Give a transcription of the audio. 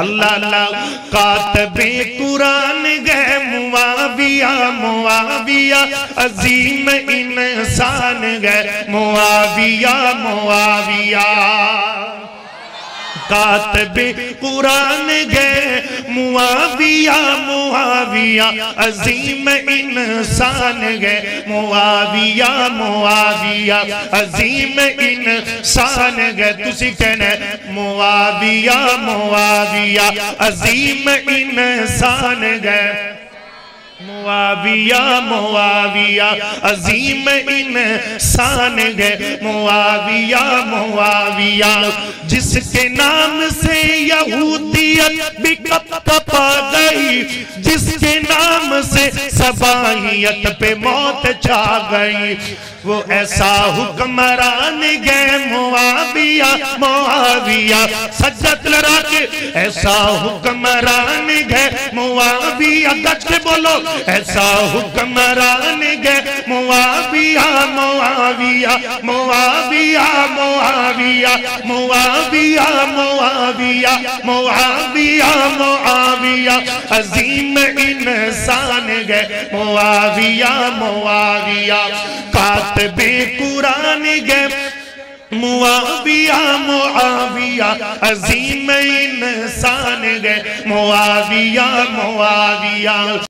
اللہ اللہ کاتب قرآن گئے معاویہ معاویہ عظیم انسان گئے معاویہ معاویہ کاتب قرآن گئے معاویہ معاویہ عظیم انسان گئے معاویہ معاویہ عظیم انسان گئے تسی کہنا ہے معاویہ معاویہ عظیم انسان گئے معاویہ معاویہ عظیم انسان گئے معاویہ معاویہ جس کے نام سے یہودیت بھی کپا گئی جس کے نام سے سبائیت پہ موت چھا گئی وہ ایسا حکمران گئے معاویہ معاویہ سجدت لڑا کے ایسا حکمران گئے معاویہ گچ کے بولو ایسا حکمران گئے معاویہ معاویہ معاویہ معاویہ معاویہ معاویہ معاویہ معاویہ عظیم انسان گئے معاویہ معاویہ کاتب قرآن گئے معاویہ معاویہ عظیم انسان گئے معاویہ معاویہ